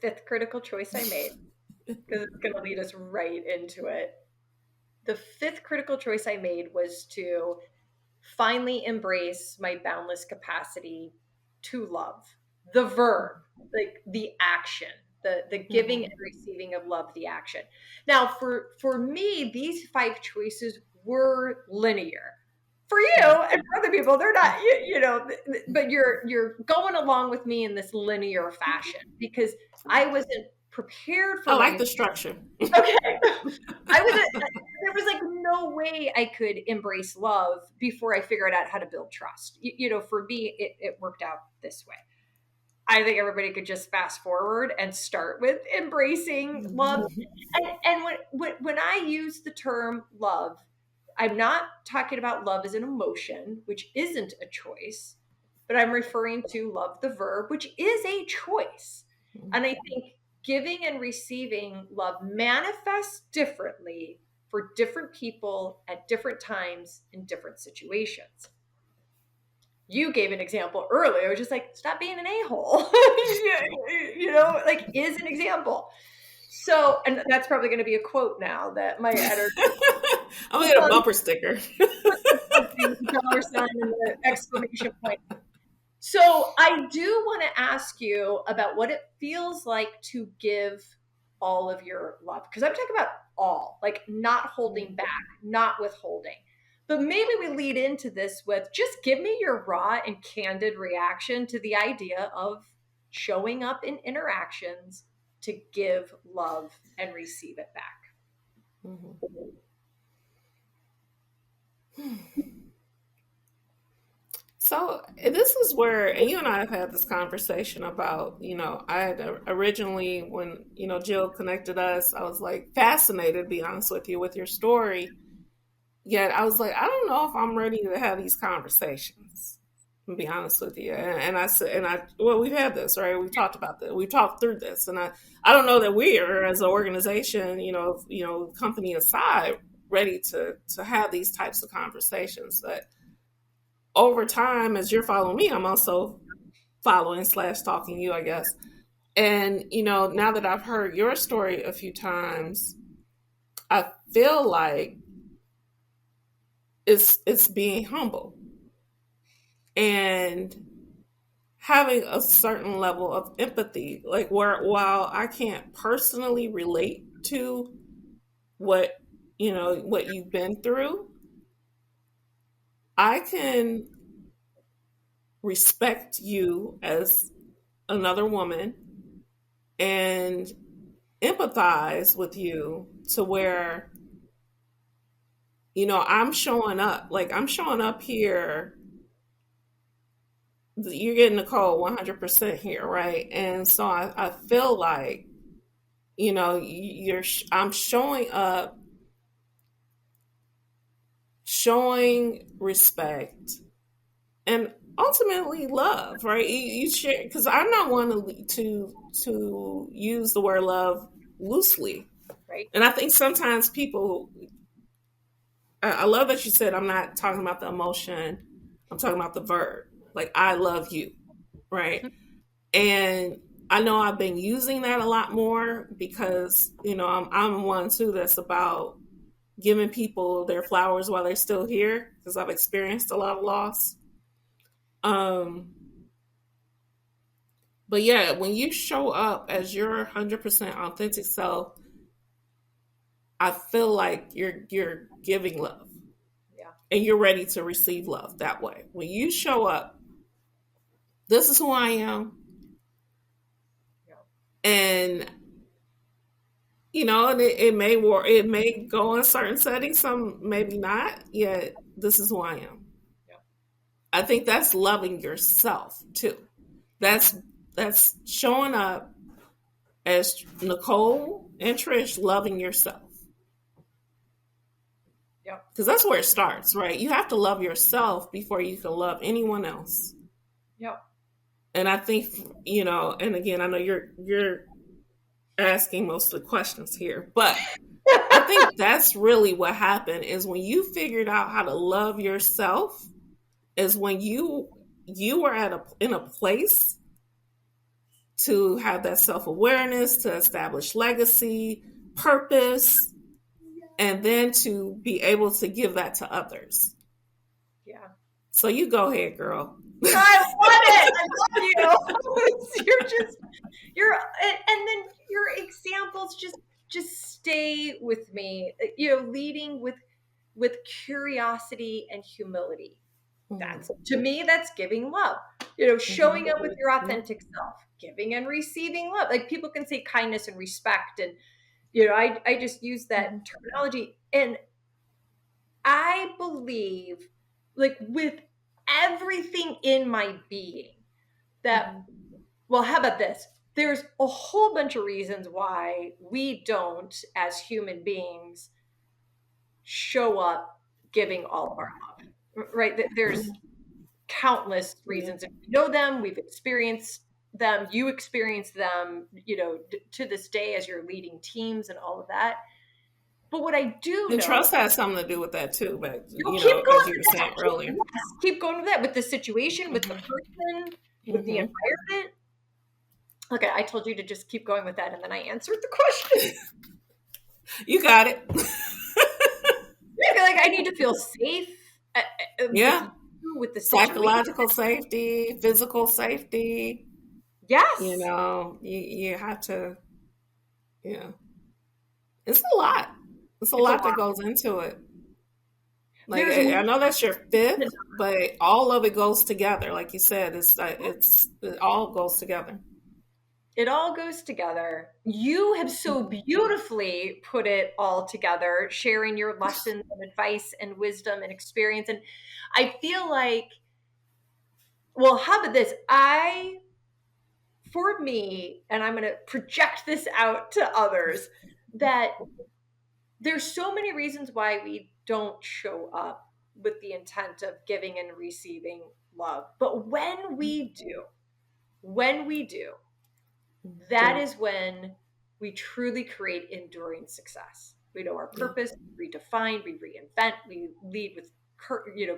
fifth critical choice I made, because it's going to lead us right into it. The fifth critical choice I made was to finally embrace my boundless capacity to love. The verb, like the action, the giving and receiving of love, the action. Now, for me, these 5 choices were linear. For you and for other people, they're not, but you're going along with me in this linear fashion because I wasn't prepared for I like the structure. Okay. There was like no way I could embrace love before I figured out how to build trust. For me, it worked out this way. I think everybody could just fast forward and start with embracing love. And when I use the term love, I'm not talking about love as an emotion, which isn't a choice, but I'm referring to love, the verb, which is a choice. And I think giving and receiving love manifests differently for different people at different times in different situations. You gave an example earlier, just like, stop being an a-hole, like is an example. So, and that's probably going to be a quote now that my editor. I'm going to get a bumper sticker. Dollar sign and the exclamation point. So I do want to ask you about what it feels like to give all of your love. Because I'm talking about all, like not holding back, not withholding. But maybe we lead into this with just give me your raw and candid reaction to the idea of showing up in interactions to give love and receive it back. So this is where, and you and I have had this conversation about, I had originally, when, Jill connected us, I was like fascinated, to be honest with you, with your story. Yet I was like, I don't know if I'm ready to have these conversations, to be honest with you. And I said, well, we've had this, right? We've talked about this. We've talked through this. And I don't know that we are, as an organization, company aside, ready to have these types of conversations. But over time, as you're following me, I'm also following / talking you, I guess. And, now that I've heard your story a few times, I feel like it's being humble and having a certain level of empathy, like while I can't personally relate to what you've been through, I can respect you as another woman and empathize with you to where, I'm showing up here. You're getting Nicole 100% here, right? And so I feel like, I'm showing up, showing respect, and ultimately love, right? You share, because I'm not one to use the word love loosely, right? And I think sometimes people. I love that you said I'm not talking about the emotion. I'm talking about the verb. Like, I love you, right? And I know I've been using that a lot more because, I'm one too that's about giving people their flowers while they're still here because I've experienced a lot of loss. But yeah, when you show up as your 100% authentic self, I feel like you're giving love. Yeah. And you're ready to receive love that way. When you show up, this is who I am. Yeah. And and it may work, it may go in certain settings, some maybe not, yet this is who I am. Yeah. I think that's loving yourself too. That's showing up as Nicole and Trish, loving yourself. Yeah. Because that's where it starts, right? You have to love yourself before you can love anyone else. Yeah. And I think, and again, I know you're asking most of the questions here, but I think that's really what happened is when you figured out how to love yourself is when you were in a place to have that self-awareness, to establish legacy, purpose, and then to be able to give that to others. Yeah. So you go ahead, girl. I love it. I love you. And then your examples just stay with me. Leading with curiosity and humility. That's, to me, that's giving love. Showing up with your authentic self, giving and receiving love. Like, people can say kindness and respect, and I just use that terminology. And I believe, like, with everything in my being, that, well, how about this? There's a whole bunch of reasons why we don't, as human beings, show up giving all of our love, right? There's countless reasons. If we know them, we've experienced them, you experience them, to this day as you're leading teams and all of that. But what I do and know, trust has something to do with that too, but keep going as you were with saying earlier. Yes, keep going with that, with the situation, with the person, with the environment. Okay, I told you to just keep going with that, and then I answered the question. You got it. I feel like I need to feel safe. With the psychological safety, physical safety. Yes. You have to, it's a lot. It's a lot that goes into it. Like, I know that's your fifth, but all of it goes together. Like you said, it all goes together. It all goes together. You have so beautifully put it all together, sharing your lessons and advice and wisdom and experience. And I feel like, well, how about this? For me, and I'm going to project this out to others, that there's so many reasons why we don't show up with the intent of giving and receiving love. But when we do, that is when we truly create enduring success. We know our purpose, we redefine, we reinvent, we lead with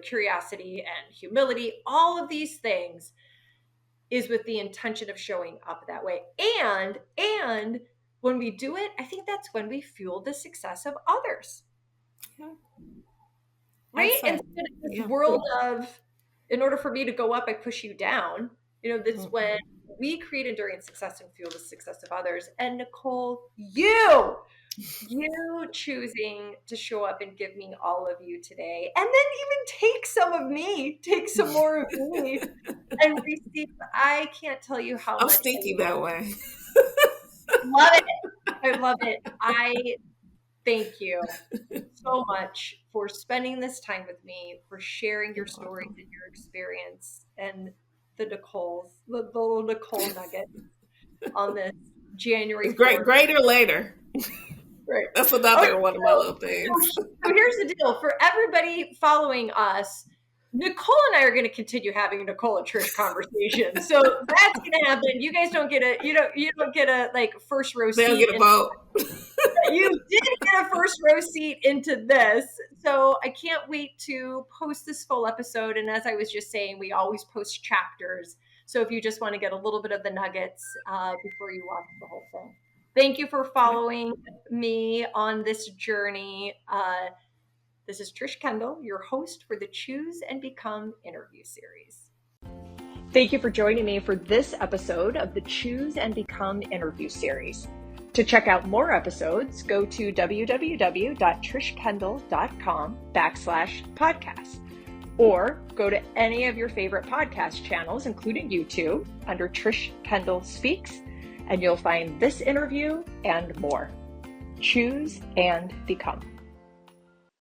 curiosity and humility. All of these things is with the intention of showing up that way. And when we do it, I think that's when we fuel the success of others. Yeah. Right? Instead of this world of, in order for me to go up, I push you down. This is when we create enduring success and fuel the success of others. And Nicole, you choosing to show up and give me all of you today, and then even take some more of me and receive. I can't tell you how I'm much stinky that way. Love it. I love it. I thank you so much for spending this time with me, for sharing your stories and your experience, and the little Nicole nugget on this January 4th. Greater later. Right. That's another one of my little things. So here's the deal. For everybody following us, Nicole and I are going to continue having Nicole and Trish conversations. So that's going to happen. You guys don't get you don't get a first row seat. They don't get a vote. You did get a first row seat into this. So I can't wait to post this full episode. And as I was just saying, we always post chapters. So if you just want to get a little bit of the nuggets before you watch the whole thing. Thank you for following me on this journey. This is Trish Kendall, your host for the Choose and Become interview series. Thank you for joining me for this episode of the Choose and Become interview series. To check out more episodes, go to www.trishkendall.com/podcast, or go to any of your favorite podcast channels, including YouTube, under Trish Kendall Speaks, and you'll find this interview and more. Choose and Become.